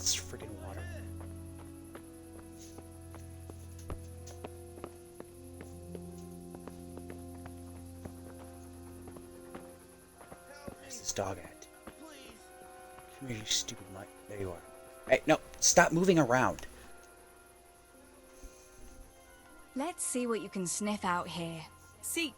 this freaking water. Where's this dog at? Come here, you stupid mutt. There you are. Hey, no, stop moving around. Let's see what you can sniff out here. Seek.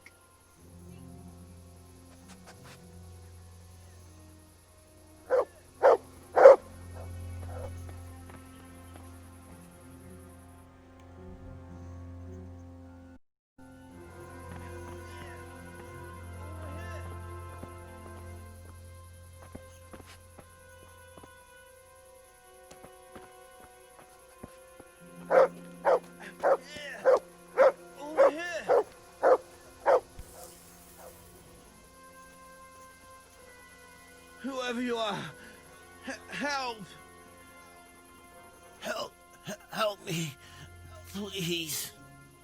Whoever you are, help! Help me, please.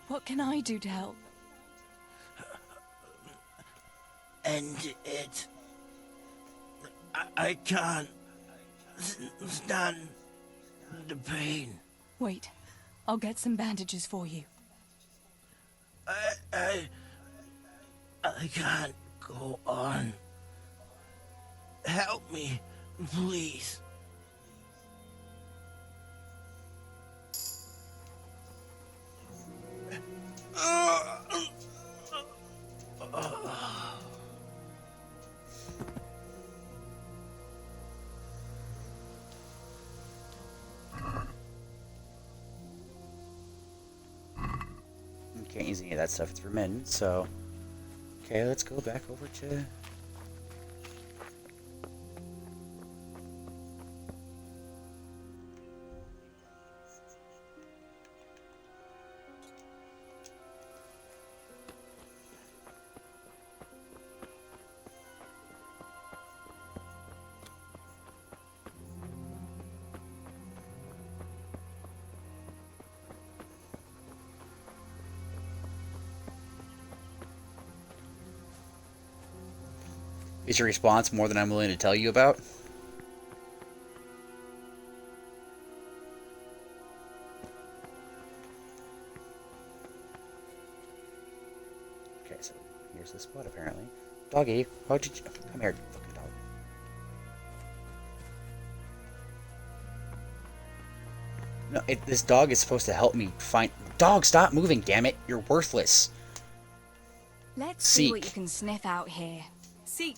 What can I do to help? End it. I can't stand the pain. Wait, I'll get some bandages for you. I can't go on. Help me, please. Can't use any of that stuff. It's for men, so... Okay, let's go back over to... Is your response more than I'm willing to tell you about? Okay, so here's the spot apparently. Doggy, how'd you... Come here, fucking dog. No, this dog is supposed to help me find... Dog, stop moving, damn it! You're worthless. Let's Seek. see what you can sniff out here. Seek.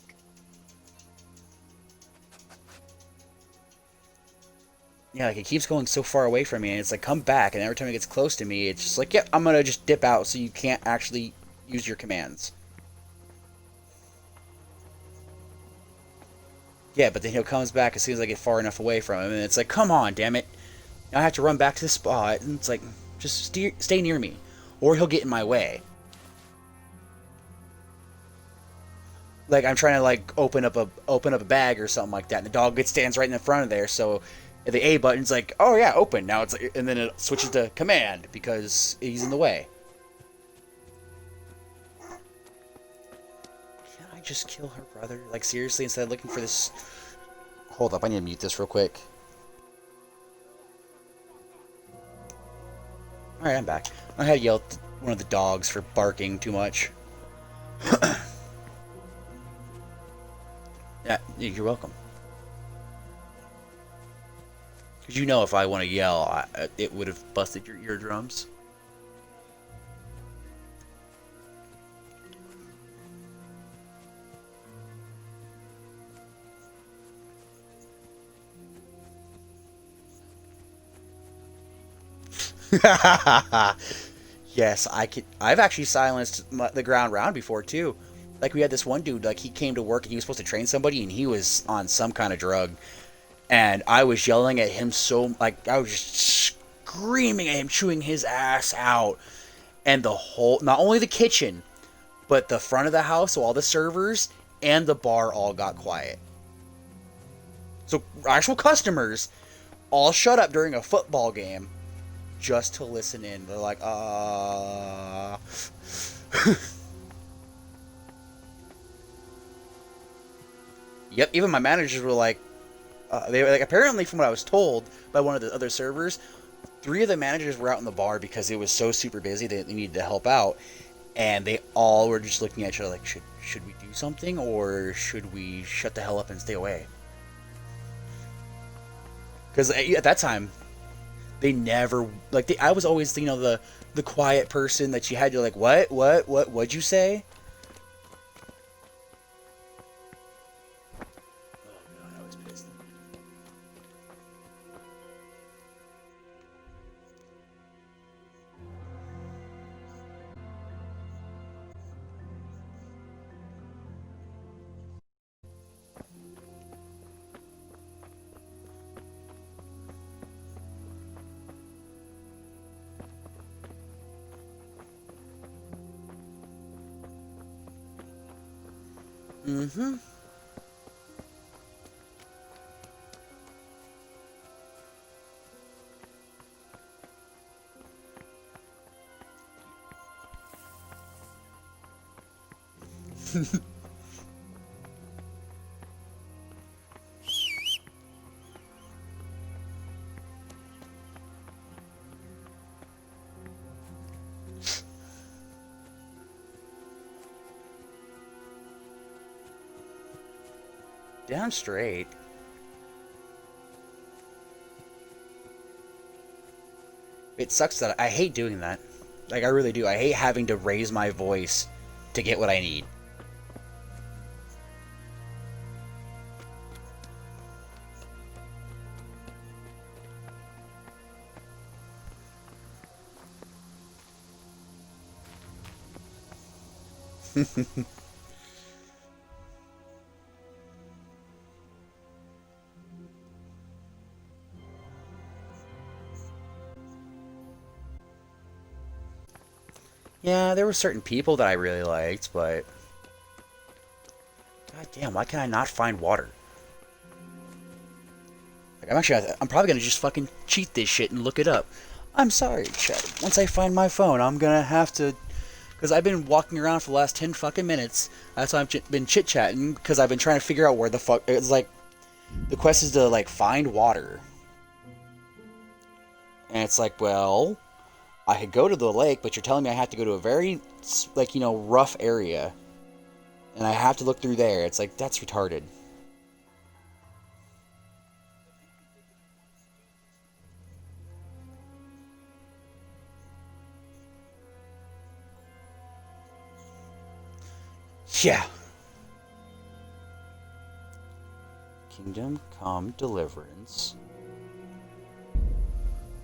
Yeah, like it keeps going so far away from me, and it's like, come back, and every time it gets close to me, it's just like, yep, I'm gonna just dip out so you can't actually use your commands. Yeah, but then he comes back as soon as I get far enough away from him, and it's like, come on, damn it. Now I have to run back to the spot, and it's like, just stay near me, or he'll get in my way. Like, I'm trying to, like, open up a bag or something like that, and the dog stands right in the front of there, so... The A button's like, oh yeah, open. Now it's like, and then it switches to command because he's in the way. Can I just kill her brother? Like, seriously, instead of looking for this... Hold up, I need to mute this real quick. Alright, I'm back. I had to yell at one of the dogs for barking too much. Yeah, you're welcome. Because you know if I want to yell, it would have busted your eardrums. Yes, I could. I've actually silenced the ground round before too. Like we had this one dude, like he came to work and he was supposed to train somebody, and he was on some kind of drug. And I was yelling at him so, like, I was just screaming at him, chewing his ass out. And the whole, not only the kitchen, but the front of the house, so all the servers, and the bar all got quiet. So actual customers all shut up during a football game just to listen in. They're like, Yep, even my managers were like, They were like, apparently, from what I was told by one of the other servers, three of the managers were out in the bar because it was so super busy that they needed to help out, and they all were just looking at each other like, should we do something or should we shut the hell up and stay away? Because at that time, they never like I was always the quiet person that you had to like what'd you say? Oh god, I was pissed. Mm-hmm. Damn straight. It sucks that I hate doing that. Like I really do. I hate having to raise my voice to get what I need. Yeah, there were certain people that I really liked, but god damn, why can I not find water? Like I'm probably gonna just fucking cheat this shit and look it up. I'm sorry, chat. Once I find my phone, I'm gonna have to, because I've been walking around for the last 10 fucking minutes. That's why I've been chit chatting because I've been trying to figure out where the fuck it's like. The quest is to like find water, and it's like, well, I could go to the lake, but you're telling me I have to go to a very like rough area, and I have to look through there. It's like that's retarded. Yeah. Kingdom Come Deliverance.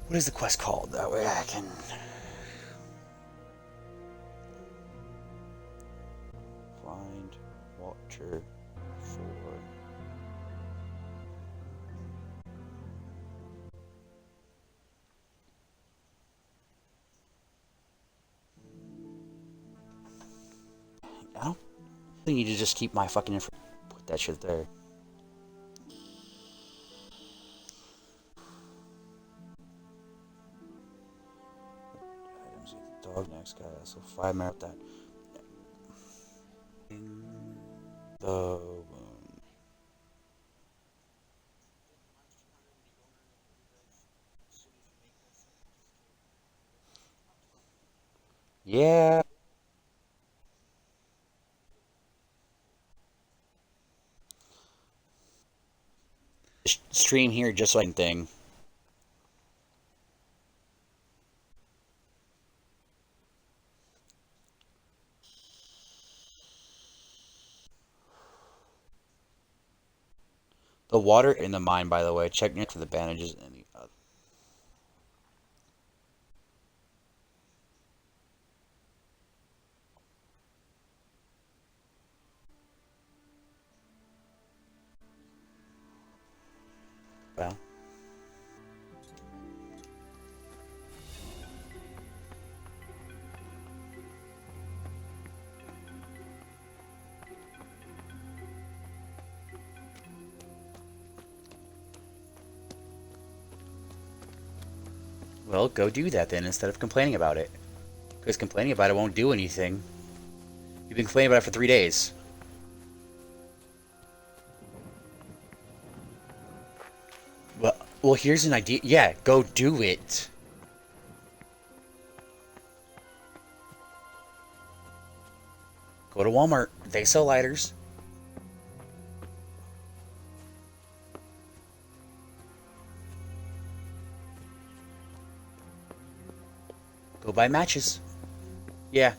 What is the quest called? That way I can... Find water for... I don't think you need to just keep my fucking info. Put that shit there. Dog next guy, so 5 minutes that. The yeah. Stream here just like thing. The water in the mine, by the way. Check next for the bandages and the well. Well, go do that then instead of complaining about it. Because complaining about it won't do anything. You've been complaining about it for 3 days. Well, here's an idea. Yeah, go do it. Go to Walmart. They sell lighters. Go buy matches. Yeah.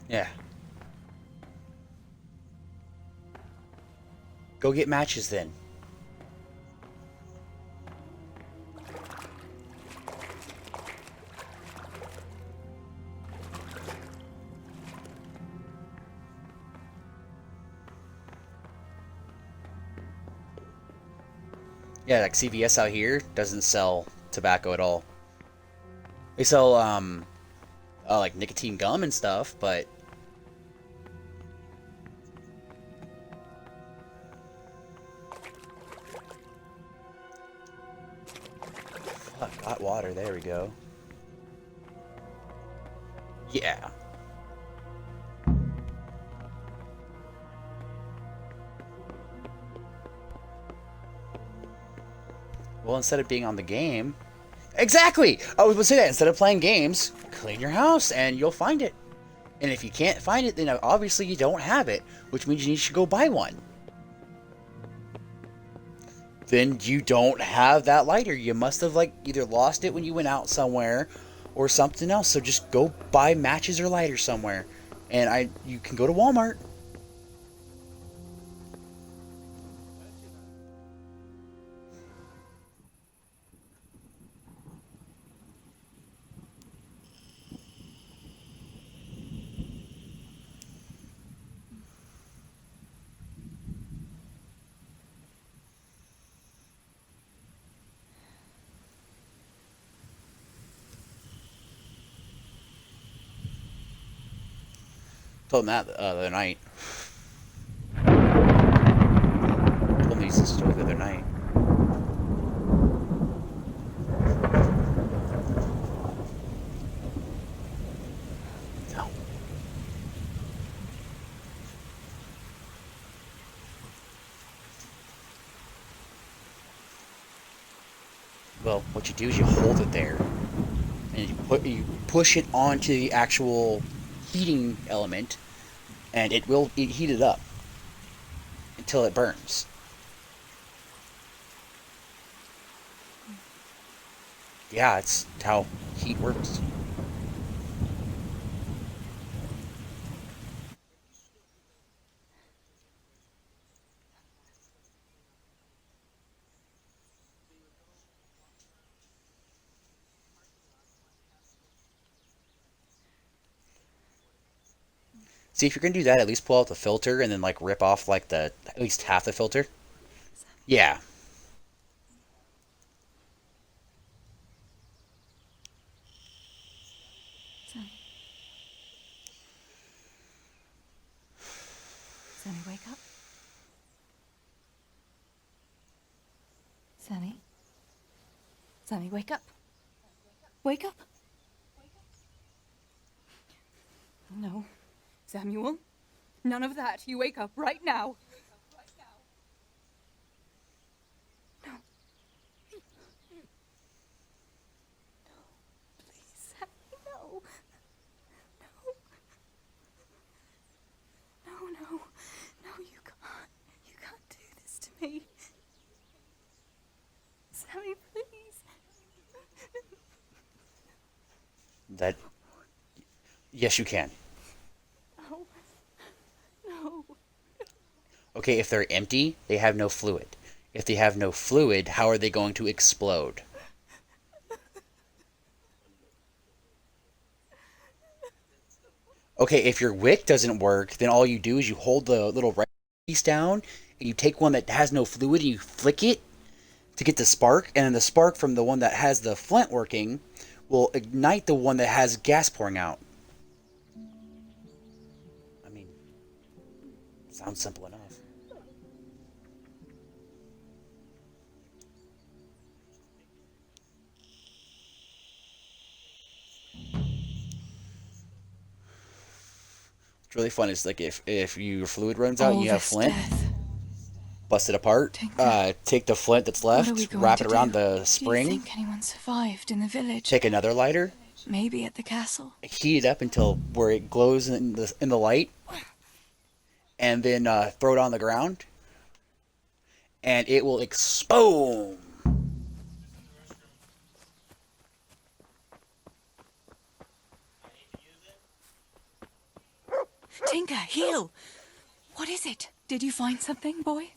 Yeah. Go get matches then. Yeah, like CVS out here doesn't sell tobacco at all. They sell like nicotine gum and stuff, but fuck, hot water. There we go. Yeah. Well, instead of being on the game, exactly. I was going to say that instead of playing games, clean your house and you'll find it. And if you can't find it, then obviously you don't have it, which means you should go buy one. Then you don't have that lighter. You must have like either lost it when you went out somewhere or something else. So just go buy matches or lighters somewhere. And you can go to Walmart. Told him that the other night. Told me this story the other night. No. Well, what you do is you hold it there, and you push it onto the actual heating element, and it will heat it up until it burns. Yeah, it's how heat works. See, if you're gonna do that, at least pull out the filter and then like rip off like the at least half the filter. Yeah. Sammy. Sammy, wake up. Sammy. Sammy, wake up. Wake up. No. Samuel. None of that. You wake up right now. No. No. Please, Sammy, no. No. No, no. No, you can't. You can't do this to me. Sammy, please. That. Yes, you can. No. No. Okay, if they're empty, they have no fluid. If they have no fluid, how are they going to explode? Okay, if your wick doesn't work, then all you do is you hold the little red piece down, and you take one that has no fluid and you flick it to get the spark, and then the spark from the one that has the flint working will ignite the one that has gas pouring out. I mean, sounds simple enough. What's really fun is like if your fluid runs out and All you have this flint, death. bust it apart, Tinker, take the flint that's what are we left, going wrap to it around do? the Do you spring, think anyone survived in the village? take another lighter, Maybe at the castle? heat it up until where it glows in the light, and then throw it on the ground, and it will explode. Tinker, heal! What is it? Did you find something, boy?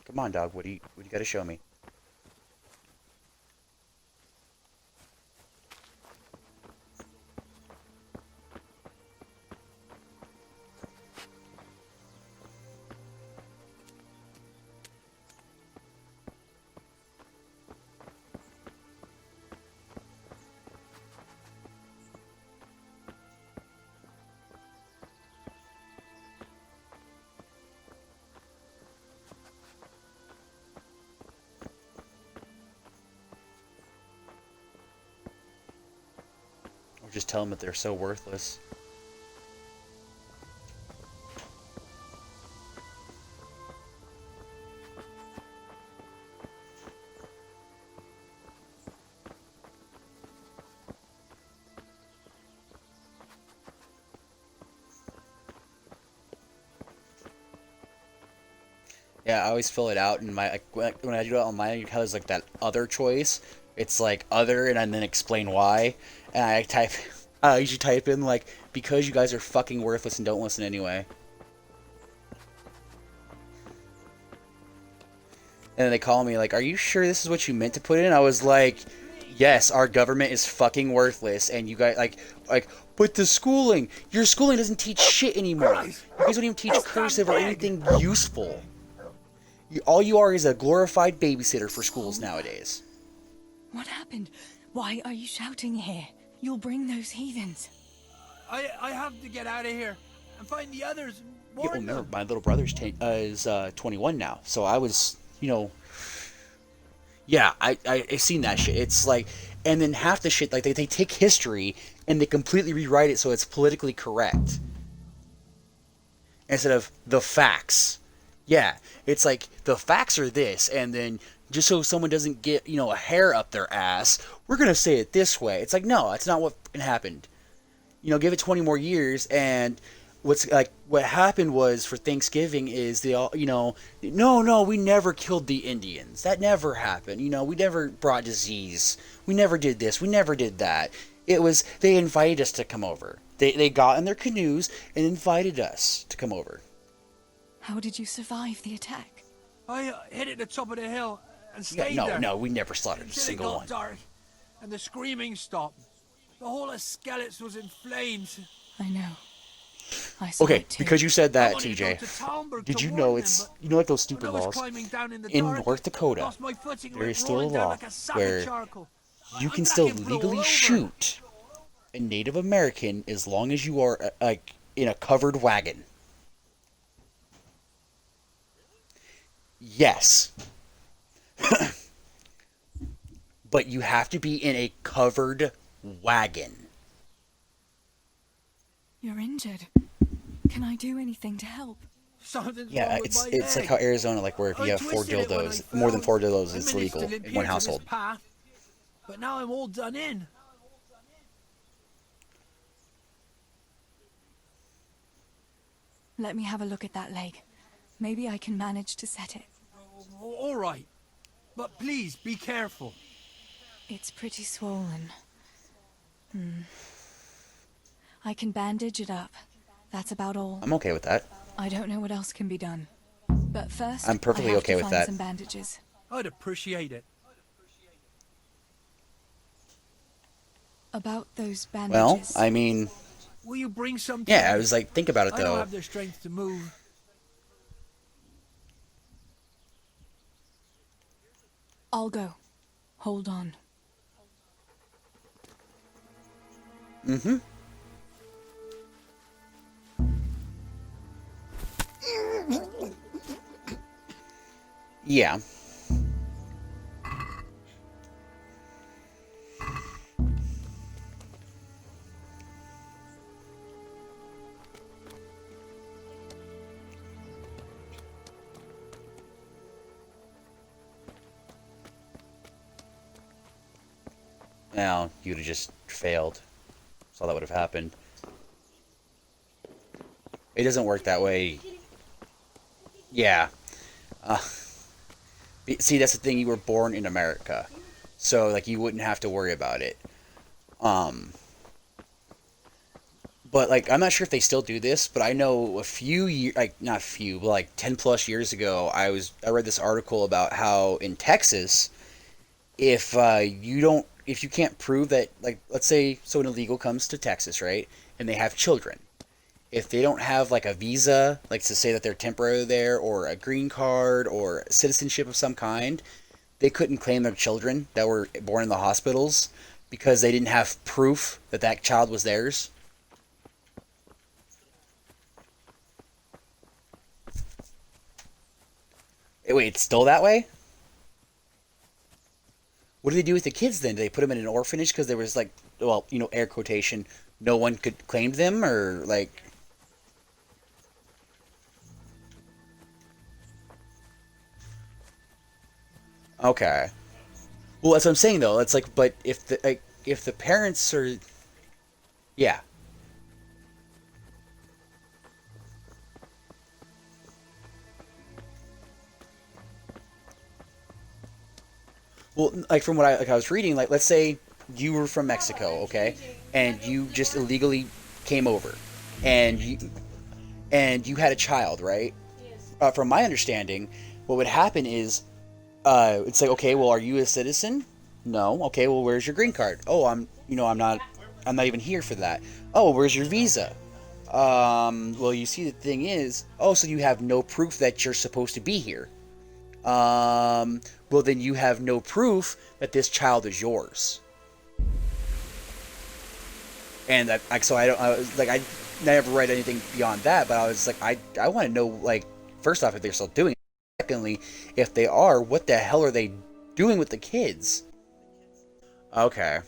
Come on, dog. What do you got to show me? Or just tell them that they're so worthless. Yeah, I always fill it out, and my when I do it on mine, it has like that other choice. It's like other, and then explain why. And I type, I usually type in like because you guys are fucking worthless and don't listen anyway. And then they call me like, "Are you sure this is what you meant to put in?" I was like, "Yes, our government is fucking worthless, and you guys like." But the schooling, your schooling doesn't teach shit anymore. You guys don't even teach cursive or anything useful. All you are is a glorified babysitter for schools nowadays. What happened? Why are you shouting here? You'll bring those heathens. I have to get out of here and find the others. Yeah, well, Warn remember, them. my little brother's is 21 now, so I was, yeah, I seen that shit. It's like, and then half the shit, like they take history and they completely rewrite it so it's politically correct instead of the facts. Yeah, it's like the facts are this, and then just so someone doesn't get a hair up their ass, we're gonna say it this way. It's like no, that's not what happened. Give it 20 more years, and what happened was for Thanksgiving is they all no, we never killed the Indians. That never happened. We never brought disease. We never did this. We never did that. It was they invited us to come over. They got in their canoes and invited us to come over. How did you survive the attack? I hid at the top of the hill and Yeah, stayed no, there. no, we never slaughtered a Until it single got one. dark, and the screaming stopped. The whole of Skeleton was in flames. I know. I saw Okay, it too. because you said I that, wanted to go TJ. to Talmberg Did to you warn know them, it's but like those when stupid I was laws climbing down in the in dark, North Dakota? lost my footing and There went is still a rolling down law like a sack where of charcoal. you I'm can black still and blue all legally over. shoot a Native American as long as you are like in a covered wagon. Yes. But you have to be in a covered wagon. You're injured. Can I do anything to help? Something's Yeah, wrong with my it's like leg. how Arizona, like where if you I have four twisted it when I dildos, more than fell. 4 dildos, I it's managed legal to limp in here one to this household. path, but now I'm all done in. Let me have a look at that leg. Maybe I can manage to set it. All right, but please be careful. It's pretty swollen. I can bandage it up. That's about all. I'm okay with that. I don't know what else can be done. But first, I'm perfectly I have okay to with find that. some bandages. I'd appreciate it. About those Well, bandages. I mean, Will you bring some to yeah, I me? was like, think about it I don't though. have the strength to move. I'll go. Hold on. Mm-hmm. Yeah. Now, you'd have just failed. That's all that would have happened. It doesn't work that way. Yeah. Uh, see, that's the thing. You were born in America. So, like, you wouldn't have to worry about it. Um, but, like, I'm not sure if they still do this, but I know a few years, like, not few, but, like, 10 plus years ago, I read this article about how in Texas, if you can't prove that, like, let's say someone illegal comes to Texas, right, and they have children, if they don't have like a visa, like to say that they're temporarily there, or a green card or citizenship of some kind, they couldn't claim their children that were born in the hospitals because they didn't have proof that that child was theirs. Wait, it's still that way? What do they do with the kids then? Do they put them in an orphanage because there was like, well, air quotation, no one could claim them, or like, okay. Well, that's what I'm saying though. It's like, but if the parents are, yeah. Well, like from what I was reading, like let's say you were from Mexico, okay, and you just illegally came over, and you had a child, right? From my understanding, what would happen is, it's like, okay, well, are you a citizen? No. Okay, well, where's your green card? Oh, I'm not even here for that. Oh, where's your visa? Well, you see, the thing is, oh, so you have no proof that you're supposed to be here. Well, then you have no proof that this child is yours. And that, like, so I was like, I never read anything beyond that, but I was like, I want to know, like, first off, if they're still doing it. Secondly, if they are, what the hell are they doing with the kids? Okay.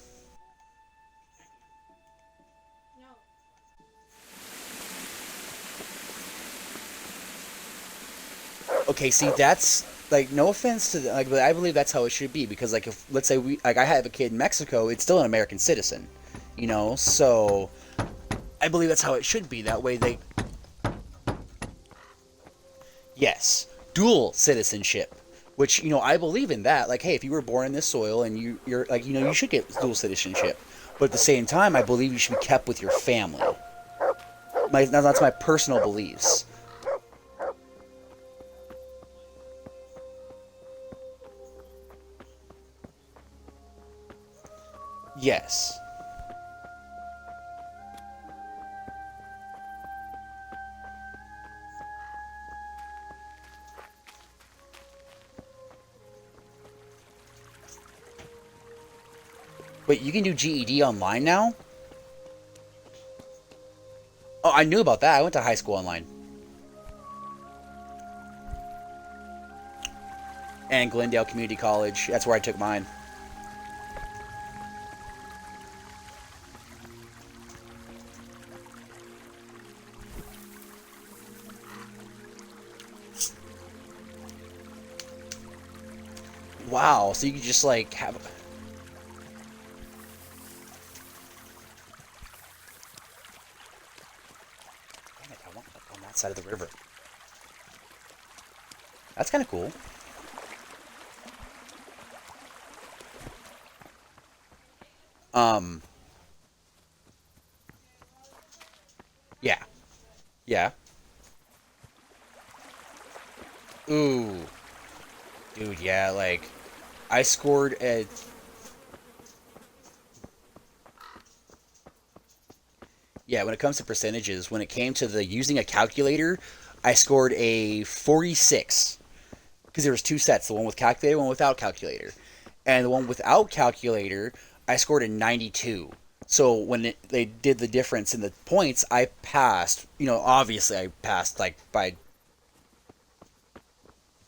Okay, see, that's like, no offense to like, but I believe that's how it should be, because like, if let's say we like I have a kid in Mexico, it's still an American citizen, so I believe that's how it should be. That way they, yes, dual citizenship, which I believe in that. Like, hey, if you were born in this soil and you're like, you should get dual citizenship, but at the same time, I believe you should be kept with your family. That's my personal beliefs. Yes. Wait, you can do GED online now? Oh, I knew about that. I went to high school online. And Glendale Community College. That's where I took mine. Wow, so you could just like have. Damn it, I want like on that side of the river. That's kind of cool. Um. Yeah. Yeah. Ooh. Dude, yeah, like I scored a yeah, when it comes to percentages, when it came to the using a calculator, I scored a 46 because there was two sets, the one with calculator, one without calculator. And the one without calculator, I scored a 92. So when they did the difference in the points, I passed. You know, obviously I passed like by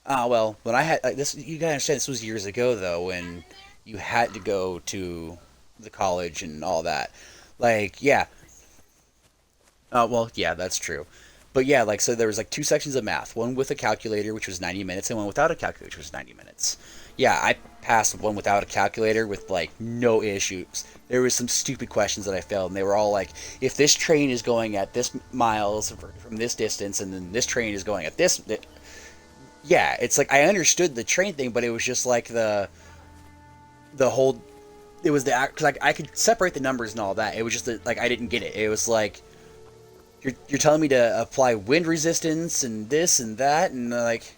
well, when I had this, you gotta understand this was years ago though, when you had to go to the college and all that. Like, yeah, well, yeah, that's true. But yeah, like so there was like two sections of math, one with a calculator, which was 90 minutes, and one without a calculator, which was 90 minutes. Yeah, I passed one without a calculator with like no issues. There was some stupid questions that I failed, and they were all like, if this train is going at this miles from this distance, and then this train is going at this, yeah, it's like I understood the train thing, but it was just like the whole. It was the because I could separate the numbers and all that. It was just that, like I didn't get it. It was like you're telling me to apply wind resistance and this and that and like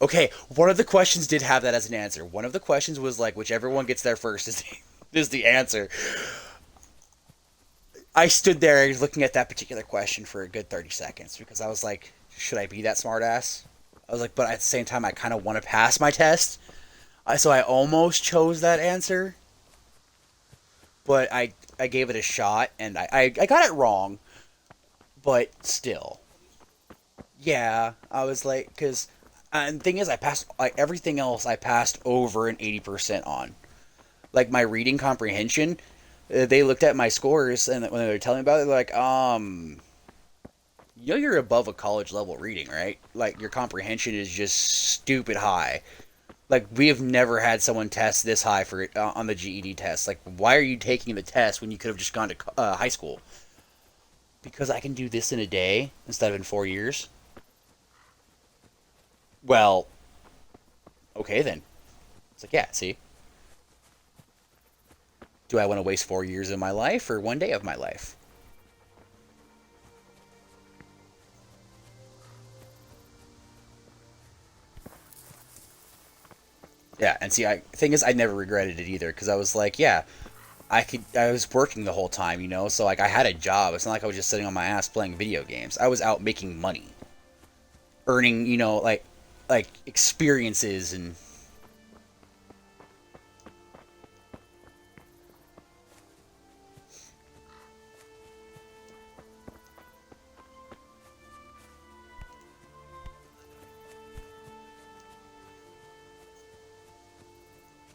okay, one of the questions did have that as an answer. One of the questions was like whichever one gets there first is the answer. I stood there looking at that particular question for a good 30 seconds because I was like, should I be that smartass? I was like, but at the same time, I kind of want to pass my test. So I almost chose that answer, but I gave it a shot and I got it wrong, but still. Yeah, I was like, because, and the thing is, I passed, like, everything else I passed over an 80% on. Like, my reading comprehension, they looked at my scores and when they were telling me about it, they're like, you know you're above a college level reading, right? Like, your comprehension is just stupid high. Like, we have never had someone test this high for on the GED test. Like, why are you taking the test when you could have just gone to high school? Because I can do this in a day instead of in 4 years. Well, okay then. It's like, yeah, see? Do I want to waste 4 years of my life or one day of my life? Yeah, and see, I thing is, I never regretted it either because I was like, yeah, I was working the whole time, you know, so like I had a job. It's not like I was just sitting on my ass playing video games. I was out making money, earning, you know, like experiences and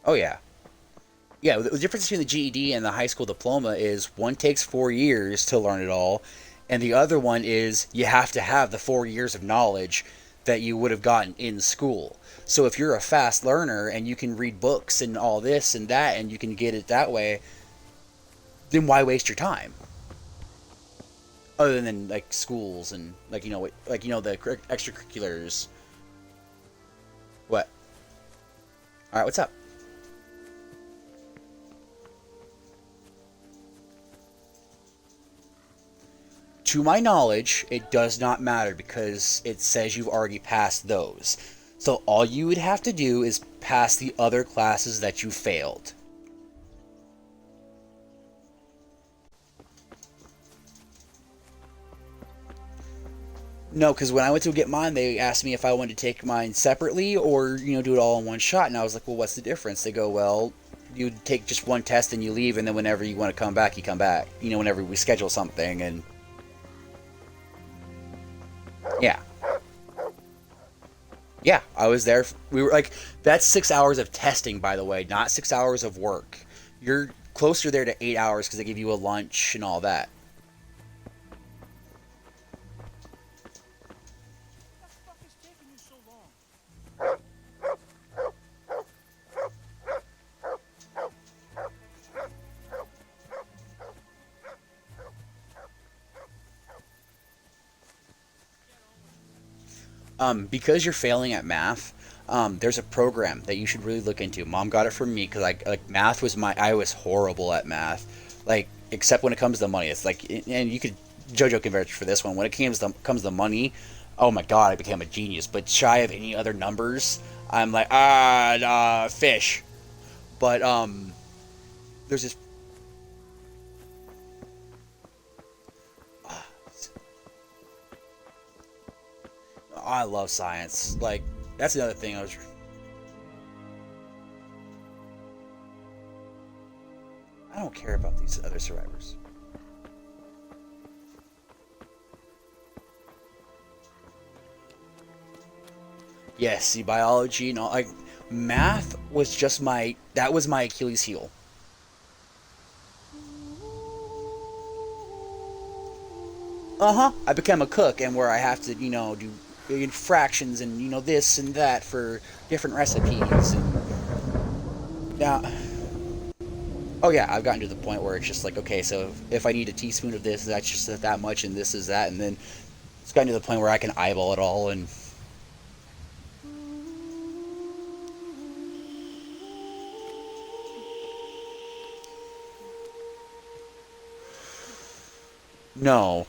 oh yeah, yeah. The difference between the GED and the high school diploma is one takes 4 years to learn it all, and the other one is you have to have the 4 years of knowledge that you would have gotten in school. So if you're a fast learner and you can read books and all this and that and you can get it that way, then why waste your time? Other than like schools and like like the extracurriculars. What? All right, what's up? To my knowledge, it does not matter because it says you've already passed those. So all you would have to do is pass the other classes that you failed. No, because when I went to get mine, they asked me if I wanted to take mine separately or do it all in one shot, and I was like, well, what's the difference? They go, well, you take just one test and you leave, and then whenever you want to come back, you come back. Whenever we schedule something, and yeah, yeah, I was there. We were like, that's 6 hours of testing, by the way, not 6 hours of work. You're closer there to 8 hours because they give you a lunch and all that. What the fuck is taking you so long? Because you're failing at math, there's a program that you should really look into. Mom got it from me because I like math was I was horrible at math. Like except when it comes to money. It's like, and you could JoJo can vouch for this one. When it comes to money, oh my god, I became a genius. But shy of any other numbers, I'm like fish. But there's this. I love science. Like that's another thing I was. I don't care about these other survivors. Yes, see, biology and all, like math was just that was my Achilles heel. I became a cook, and where I have to, do fractions and this and that for different recipes. And now, oh yeah, I've gotten to the point where it's just like, okay, so if I need a teaspoon of this, that's just that much, and this is that, and then it's gotten to the point where I can eyeball it all. And no,